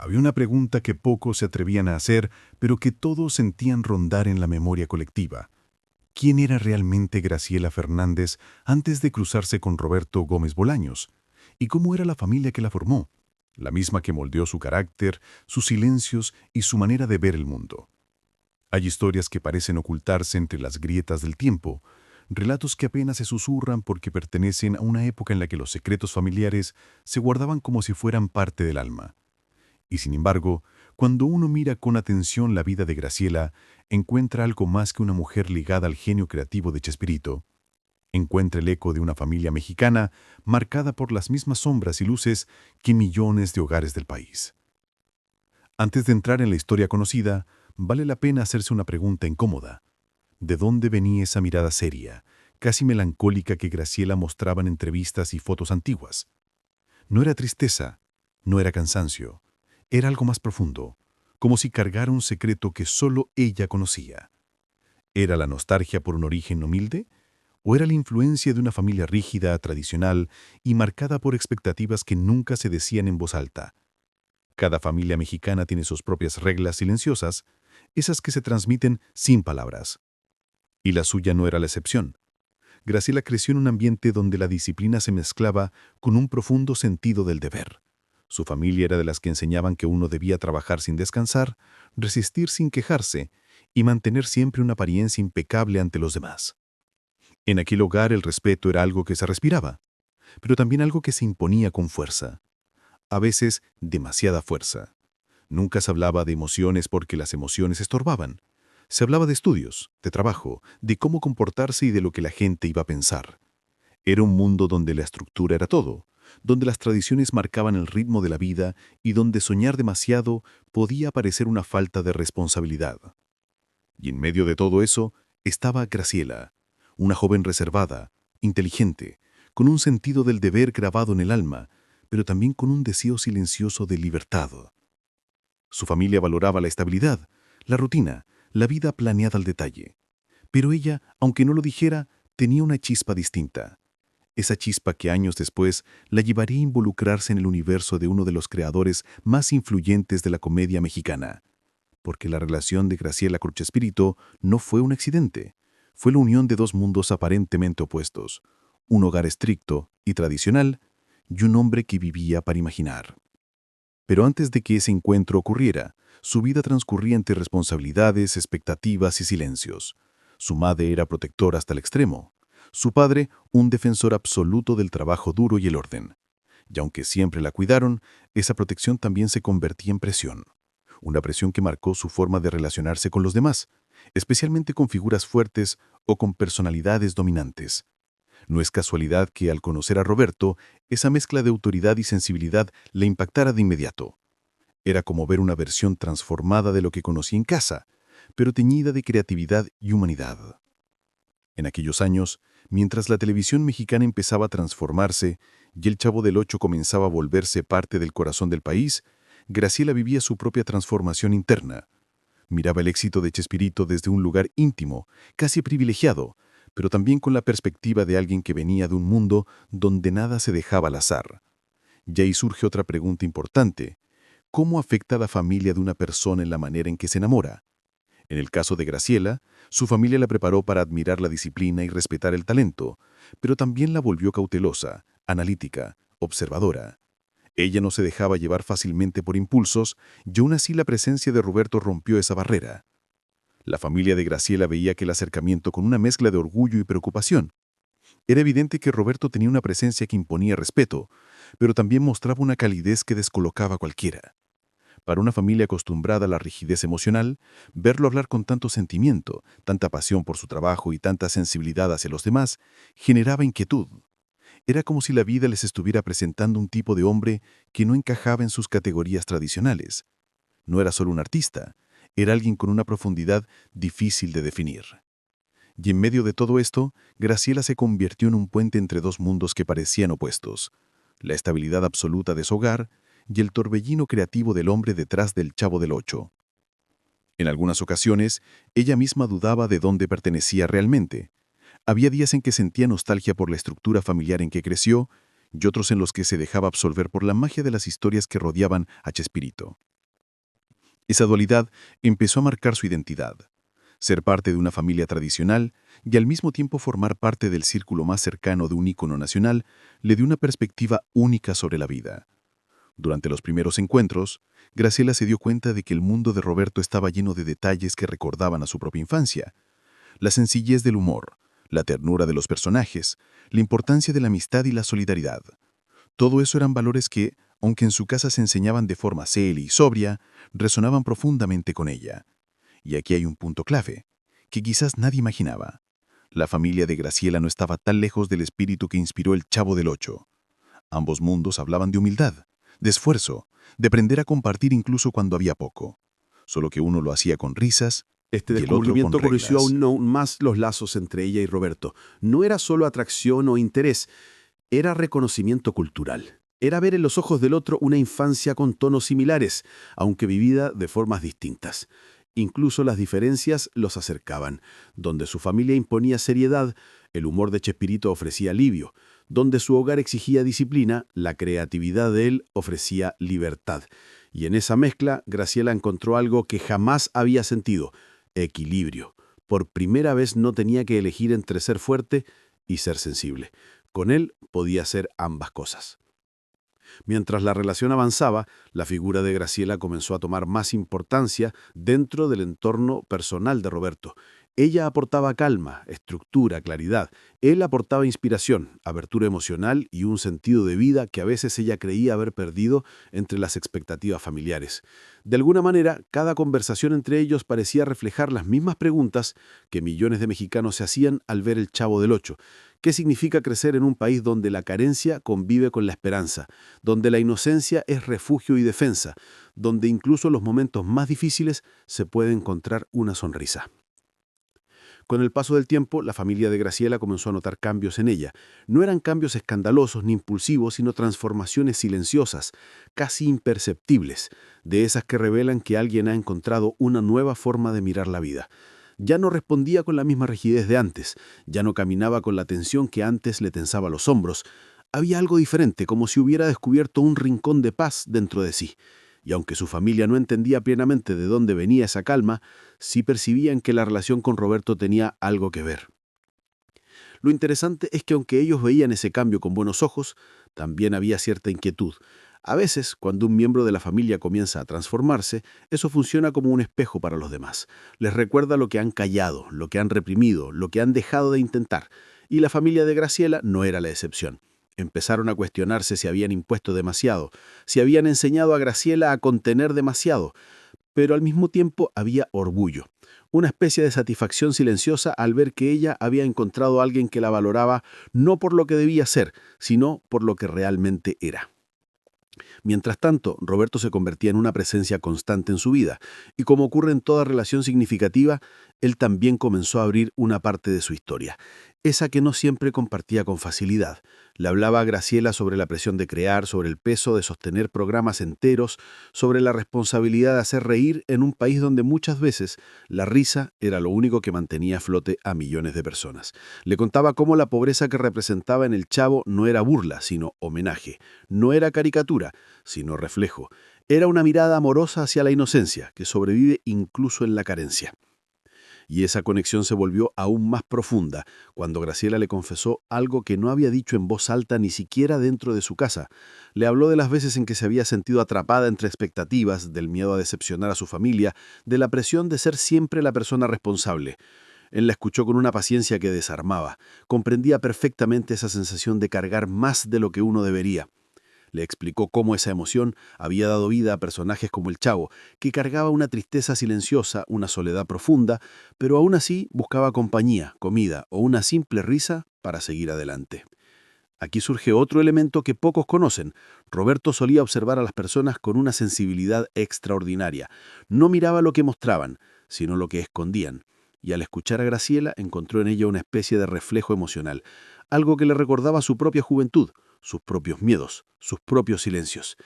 Había una pregunta que pocos se atrevían a hacer, pero que todos sentían rondar en la memoria colectiva. ¿Quién era realmente Graciela Fernández antes de cruzarse con Roberto Gómez Bolaños? ¿Y cómo era la familia que la formó? La misma que moldeó su carácter, sus silencios y su manera de ver el mundo. Hay historias que parecen ocultarse entre las grietas del tiempo, relatos que apenas se susurran porque pertenecen a una época en la que los secretos familiares se guardaban como si fueran parte del alma. Y sin embargo, cuando uno mira con atención la vida de Graciela, encuentra algo más que una mujer ligada al genio creativo de Chespirito. Encuentra el eco de una familia mexicana marcada por las mismas sombras y luces que millones de hogares del país. Antes de entrar en la historia conocida, vale la pena hacerse una pregunta incómoda. ¿De dónde venía esa mirada seria, casi melancólica que Graciela mostraba en entrevistas y fotos antiguas? No era tristeza, no era cansancio. Era algo más profundo, como si cargara un secreto que solo ella conocía. ¿Era la nostalgia por un origen humilde? ¿O era la influencia de una familia rígida, tradicional y marcada por expectativas que nunca se decían en voz alta? Cada familia mexicana tiene sus propias reglas silenciosas, esas que se transmiten sin palabras. Y la suya no era la excepción. Graciela creció en un ambiente donde la disciplina se mezclaba con un profundo sentido del deber. Su familia era de las que enseñaban que uno debía trabajar sin descansar, resistir sin quejarse y mantener siempre una apariencia impecable ante los demás. En aquel hogar el respeto era algo que se respiraba, pero también algo que se imponía con fuerza, a veces demasiada fuerza. Nunca se hablaba de emociones porque las emociones estorbaban. Se hablaba de estudios, de trabajo, de cómo comportarse y de lo que la gente iba a pensar. Era un mundo donde la estructura era todo, donde las tradiciones marcaban el ritmo de la vida y donde soñar demasiado podía parecer una falta de responsabilidad. Y en medio de todo eso estaba Graciela, una joven reservada, inteligente, con un sentido del deber grabado en el alma, pero también con un deseo silencioso de libertad. Su familia valoraba la estabilidad, la rutina, la vida planeada al detalle. Pero ella, aunque no lo dijera, tenía una chispa distinta. Esa chispa que años después la llevaría a involucrarse en el universo de uno de los creadores más influyentes de la comedia mexicana. Porque la relación de Graciela con Chespirito no fue un accidente. Fue la unión de dos mundos aparentemente opuestos. Un hogar estricto y tradicional y un hombre que vivía para imaginar. Pero antes de que ese encuentro ocurriera, su vida transcurría entre responsabilidades, expectativas y silencios. Su madre era protectora hasta el extremo. Su padre, un defensor absoluto del trabajo duro y el orden. Y aunque siempre la cuidaron, esa protección también se convertía en presión. Una presión que marcó su forma de relacionarse con los demás, especialmente con figuras fuertes o con personalidades dominantes. No es casualidad que al conocer a Roberto, esa mezcla de autoridad y sensibilidad le impactara de inmediato. Era como ver una versión transformada de lo que conocía en casa, pero teñida de creatividad y humanidad. En aquellos años, mientras la televisión mexicana empezaba a transformarse y el Chavo del Ocho comenzaba a volverse parte del corazón del país, Graciela vivía su propia transformación interna. Miraba el éxito de Chespirito desde un lugar íntimo, casi privilegiado, pero también con la perspectiva de alguien que venía de un mundo donde nada se dejaba al azar. Y ahí surge otra pregunta importante. ¿Cómo afecta la familia de una persona en la manera en que se enamora? En el caso de Graciela, su familia la preparó para admirar la disciplina y respetar el talento, pero también la volvió cautelosa, analítica, observadora. Ella no se dejaba llevar fácilmente por impulsos, y aún así la presencia de Roberto rompió esa barrera. La familia de Graciela veía aquel acercamiento con una mezcla de orgullo y preocupación. Era evidente que Roberto tenía una presencia que imponía respeto, pero también mostraba una calidez que descolocaba a cualquiera. Para una familia acostumbrada a la rigidez emocional, verlo hablar con tanto sentimiento, tanta pasión por su trabajo y tanta sensibilidad hacia los demás, generaba inquietud. Era como si la vida les estuviera presentando un tipo de hombre que no encajaba en sus categorías tradicionales. No era solo un artista, era alguien con una profundidad difícil de definir. Y en medio de todo esto, Graciela se convirtió en un puente entre dos mundos que parecían opuestos: la estabilidad absoluta de su hogar y el torbellino creativo del hombre detrás del Chavo del Ocho. En algunas ocasiones, ella misma dudaba de dónde pertenecía realmente. Había días en que sentía nostalgia por la estructura familiar en que creció y otros en los que se dejaba absorber por la magia de las historias que rodeaban a Chespirito. Esa dualidad empezó a marcar su identidad. Ser parte de una familia tradicional y al mismo tiempo formar parte del círculo más cercano de un ícono nacional le dio una perspectiva única sobre la vida. Durante los primeros encuentros, Graciela se dio cuenta de que el mundo de Roberto estaba lleno de detalles que recordaban a su propia infancia. La sencillez del humor, la ternura de los personajes, la importancia de la amistad y la solidaridad. Todo eso eran valores que, aunque en su casa se enseñaban de forma seria y sobria, resonaban profundamente con ella. Y aquí hay un punto clave, que quizás nadie imaginaba. La familia de Graciela no estaba tan lejos del espíritu que inspiró el Chavo del Ocho. Ambos mundos hablaban de humildad, de esfuerzo, de aprender a compartir incluso cuando había poco. Solo que uno lo hacía con risas Este y el otro con descubrimiento acurició reglas. aún más los lazos entre ella y Roberto. No era solo atracción o interés, era reconocimiento cultural. Era ver en los ojos del otro una infancia con tonos similares, aunque vivida de formas distintas. Incluso las diferencias los acercaban. Donde su familia imponía seriedad, el humor de Chespirito ofrecía alivio. Donde su hogar exigía disciplina, la creatividad de él ofrecía libertad. Y en esa mezcla, Graciela encontró algo que jamás había sentido: equilibrio. Por primera vez no tenía que elegir entre ser fuerte y ser sensible. Con él podía hacer ambas cosas. Mientras la relación avanzaba, la figura de Graciela comenzó a tomar más importancia dentro del entorno personal de Roberto. Ella aportaba calma, estructura, claridad. Él aportaba inspiración, abertura emocional y un sentido de vida que a veces ella creía haber perdido entre las expectativas familiares. De alguna manera, cada conversación entre ellos parecía reflejar las mismas preguntas que millones de mexicanos se hacían al ver El Chavo del Ocho. ¿Qué significa crecer en un país donde la carencia convive con la esperanza, donde la inocencia es refugio y defensa, donde incluso en los momentos más difíciles se puede encontrar una sonrisa? Con el paso del tiempo, la familia de Graciela comenzó a notar cambios en ella. No eran cambios escandalosos ni impulsivos, sino transformaciones silenciosas, casi imperceptibles, de esas que revelan que alguien ha encontrado una nueva forma de mirar la vida. Ya no respondía con la misma rigidez de antes, ya no caminaba con la tensión que antes le tensaba los hombros. Había algo diferente, como si hubiera descubierto un rincón de paz dentro de sí. Y aunque su familia no entendía plenamente de dónde venía esa calma, sí percibían que la relación con Roberto tenía algo que ver. Lo interesante es que aunque ellos veían ese cambio con buenos ojos, también había cierta inquietud. A veces, cuando un miembro de la familia comienza a transformarse, eso funciona como un espejo para los demás. Les recuerda lo que han callado, lo que han reprimido, lo que han dejado de intentar. Y la familia de Graciela no era la excepción. Empezaron a cuestionarse si habían impuesto demasiado, si habían enseñado a Graciela a contener demasiado, pero al mismo tiempo había orgullo, una especie de satisfacción silenciosa al ver que ella había encontrado a alguien que la valoraba no por lo que debía ser, sino por lo que realmente era. Mientras tanto, Roberto se convertía en una presencia constante en su vida, y como ocurre en toda relación significativa, él también comenzó a abrir una parte de su historia, esa que no siempre compartía con facilidad. Le hablaba a Graciela sobre la presión de crear, sobre el peso de sostener programas enteros, sobre la responsabilidad de hacer reír en un país donde muchas veces la risa era lo único que mantenía a flote a millones de personas. Le contaba cómo la pobreza que representaba en el Chavo no era burla, sino homenaje, no era caricatura, sino reflejo. Era una mirada amorosa hacia la inocencia, que sobrevive incluso en la carencia. Y esa conexión se volvió aún más profunda cuando Graciela le confesó algo que no había dicho en voz alta ni siquiera dentro de su casa. Le habló de las veces en que se había sentido atrapada entre expectativas, del miedo a decepcionar a su familia, de la presión de ser siempre la persona responsable. Él la escuchó con una paciencia que desarmaba. Comprendía perfectamente esa sensación de cargar más de lo que uno debería. Le explicó cómo esa emoción había dado vida a personajes como el Chavo, que cargaba una tristeza silenciosa, una soledad profunda, pero aún así buscaba compañía, comida o una simple risa para seguir adelante. Aquí surge otro elemento que pocos conocen. Roberto solía observar a las personas con una sensibilidad extraordinaria. No miraba lo que mostraban, sino lo que escondían. Y al escuchar a Graciela encontró en ella una especie de reflejo emocional, algo que le recordaba su propia juventud, sus propios miedos, sus propios silencios.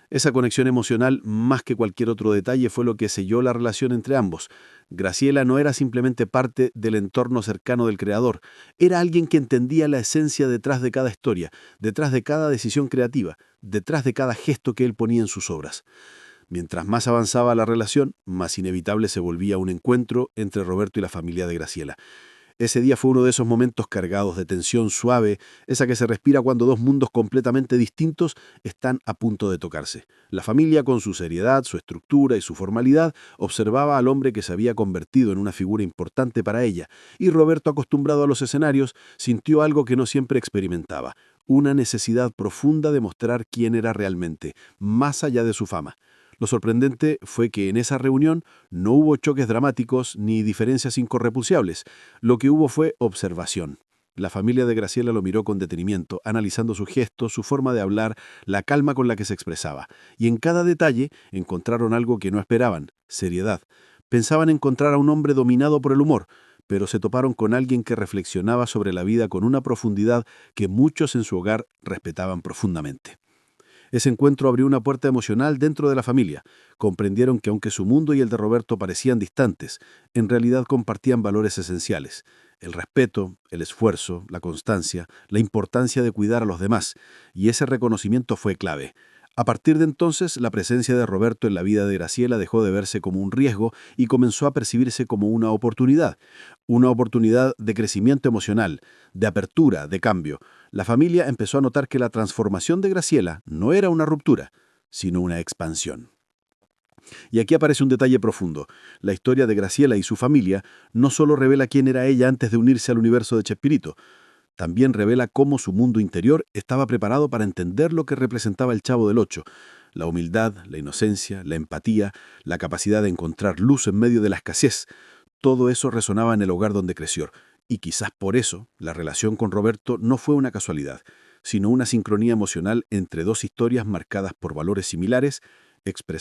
Esa conexión emocional, más que cualquier otro detalle, fue lo que selló la relación entre ambos. Graciela no era simplemente parte del entorno cercano del creador, era alguien que entendía la esencia detrás de cada historia, detrás de cada decisión creativa, detrás de cada gesto que él ponía en sus obras. Mientras más avanzaba la relación, más inevitable se volvía un encuentro entre Roberto y la familia de Graciela. Ese día fue uno de esos momentos cargados de tensión suave, esa que se respira cuando dos mundos completamente distintos están a punto de tocarse. La familia, con su seriedad, su estructura y su formalidad, observaba al hombre que se había convertido en una figura importante para ella, y Roberto, acostumbrado a los escenarios, sintió algo que no siempre experimentaba, una necesidad profunda de mostrar quién era realmente, más allá de su fama. Lo sorprendente fue que en esa reunión no hubo choques dramáticos ni diferencias incorrepunciables. Lo que hubo fue observación. La familia de Graciela lo miró con detenimiento, analizando sus gestos, su forma de hablar, la calma con la que se expresaba. Y en cada detalle encontraron algo que no esperaban: seriedad. Pensaban encontrar a un hombre dominado por el humor, pero se toparon con alguien que reflexionaba sobre la vida con una profundidad que muchos en su hogar respetaban profundamente. Ese encuentro abrió una puerta emocional dentro de la familia. Comprendieron que aunque su mundo y el de Roberto parecían distantes, en realidad compartían valores esenciales: el respeto, el esfuerzo, la constancia, la importancia de cuidar a los demás, y ese reconocimiento fue clave. A partir de entonces, la presencia de Roberto en la vida de Graciela dejó de verse como un riesgo y comenzó a percibirse como una oportunidad de crecimiento emocional, de apertura, de cambio. La familia empezó a notar que la transformación de Graciela no era una ruptura, sino una expansión. Y aquí aparece un detalle profundo. La historia de Graciela y su familia no solo revela quién era ella antes de unirse al universo de Chespirito, también revela cómo su mundo interior estaba preparado para entender lo que representaba el Chavo del Ocho: la humildad, la inocencia, la empatía, la capacidad de encontrar luz en medio de la escasez. Todo eso resonaba en el hogar donde creció, y quizás por eso la relación con Roberto no fue una casualidad, sino una sincronía emocional entre dos historias marcadas por valores similares, expresados